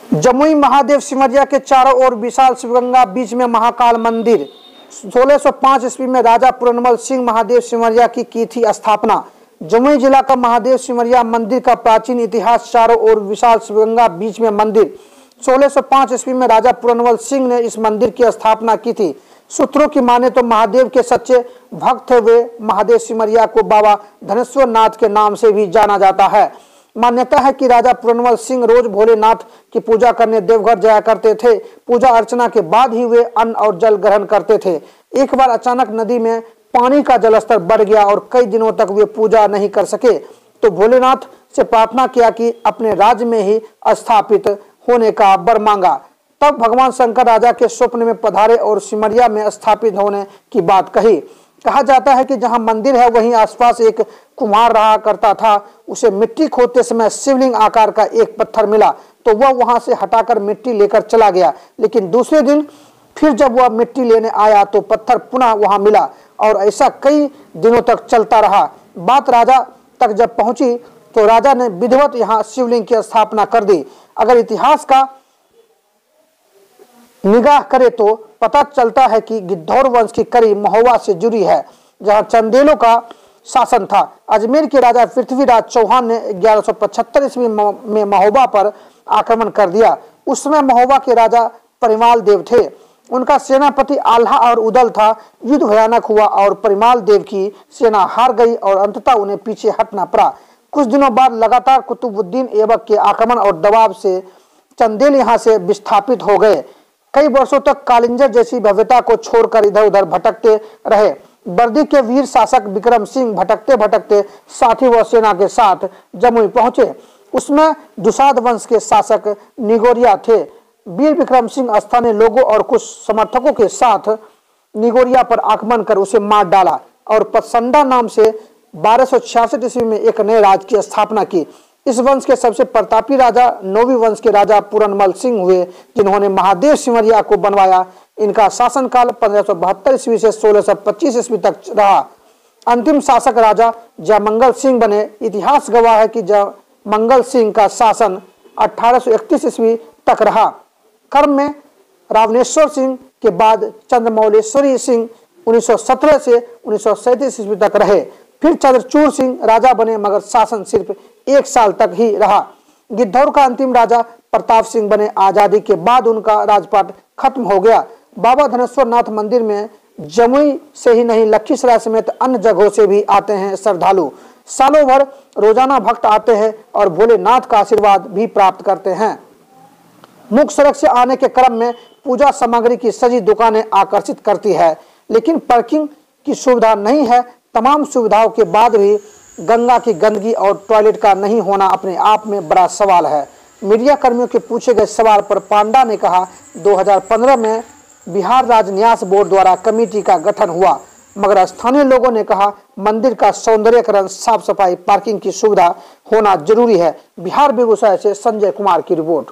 जमुई महादेव सिमरिया के चारों ओर विशाल शिवगंगा, बीच में महाकाल मंदिर। 1605 ईस्वी में राजा पुरनमल सिंह महादेव सिमरिया की थी स्थापना। जमुई जिला का महादेव सिमरिया मंदिर का प्राचीन इतिहास। चारों ओर विशाल शिवगंगा, बीच में मंदिर। 1605 ईस्वी में राजा पुरनमल सिंह ने इस मंदिर की स्थापना की थी। सूत्रों की माने तो महादेव के सच्चे भक्त थे वे। महादेव सिमरिया को बाबा धनेश्वर नाथ के नाम से भी जाना जाता है। मान्यता है कि राजा पुरनमल सिंह रोज भोलेनाथ की पूजा करने देवघर जाया करते थे। पूजा अर्चना के बाद ही वे अन्न और जल ग्रहण करते थे। एक बार अचानक नदी में पानी का जलस्तर बढ़ गया और कई दिनों तक वे पूजा नहीं कर सके, तो भोलेनाथ से प्रार्थना किया कि अपने राज्य में ही स्थापित होने का वर मांगा। तब भगवान शंकर राजा के स्वप्न में पधारे और सिमरिया में स्थापित होने की बात कही। कहा जाता है कि जहां मंदिर है वहीं आसपास एक कुम्हार रहा करता था। उसे मिट्टी खोदते समय शिवलिंग आकार का एक पत्थर मिला, तो वह वहां से हटाकर मिट्टी लेकर चला गया। लेकिन दूसरे दिन फिर जब वह मिट्टी लेने आया तो पत्थर पुनः वहां मिला और ऐसा कई दिनों तक चलता रहा। बात राजा तक जब पहुंची तो राजा ने विधिवत यहाँ शिवलिंग की स्थापना कर दी। अगर इतिहास का निगाह करे तो पता चलता है कि गिद्धौर वंश की कड़ी महोबा से जुड़ी है, जहां चंदेलों का शासन था। अजमेर के राजा पृथ्वीराज चौहान ने 1175 ईस्वी में महोबा पर आक्रमण कर दिया। उस समय महोबा के राजा परिमाल देव थे। उनका सेनापति आल्हा और उदल था। युद्ध भयानक हुआ और परिमाल देव की सेना हार गई और अंततः उन्हें पीछे हटना पड़ा। कुछ दिनों बाद लगातार कुतुबुद्दीन ऐबक के आक्रमण और दबाव से चंदेल यहाँ से विस्थापित हो गए। कई वर्षों तक कालिंजर जैसी भव्यता को छोड़कर इधर उधर भटकते रहे। बर्दी के वीर शासक विक्रम सिंह भटकते भटकते साथी व सेना के साथ जमुई पहुंचे। उसमें दुसाध वंश के शासक निगोरिया थे। वीर विक्रम सिंह स्थानीय लोगों और कुछ समर्थकों के साथ निगोरिया पर आक्रमण कर उसे मार डाला और पसंडा नाम से 1266 ईस्वी में एक नए राज्य की स्थापना की। इस वंश के सबसे प्रतापी राजा नौवीं वंश के राजा पुरनमल सिंह हुए, जिन्होंने महादेव सिमरिया को बनवाया। इनका शासनकाल 1572 ईस्वी से 1625 ईस्वी तक रहा। अंतिम शासक राजा जयमंगल सिंह बने। इतिहास गवाह है कि जयमंगल सिंह का शासन 1831 ईस्वी तक रहा। क्रम में रावणेश्वर सिंह के बाद चंद्रमौलेश्वरी सिंह 1917 से 1937 ईस्वी तक रहे। फिर चंद्रचूड़ सिंह राजा बने, मगर शासन सिर्फ 1 साल तक ही रहा। गिद्धौर का अंतिम राजा प्रताप सिंह बने। आजादी के बाद उनका राजपाट खत्म हो गया। बाबा धनेश्वर नाथ मंदिर में जमुई से ही नहीं, लखीसराय समेत अन्य जगहों से भी आते हैं श्रद्धालु। सालों भर रोजाना भक्त आते हैं और भोलेनाथ का आशीर्वाद भी प्राप्त करते हैं। मुख्य सड़क से आने के क्रम में पूजा सामग्री की सजी दुकानें आकर्षित करती है, लेकिन पार्किंग की सुविधा नहीं है। तमाम सुविधाओं के बाद भी गंगा की गंदगी और टॉयलेट का नहीं होना अपने आप में बड़ा सवाल है। मीडिया कर्मियों के पूछे गए सवाल पर पांडा ने कहा, 2015 में बिहार राज्य न्यास बोर्ड द्वारा कमेटी का गठन हुआ, मगर स्थानीय लोगों ने कहा मंदिर का सौंदर्यकरण, साफ सफाई, पार्किंग की सुविधा होना जरूरी है। बिहार बेगूसराय से संजय कुमार की रिपोर्ट।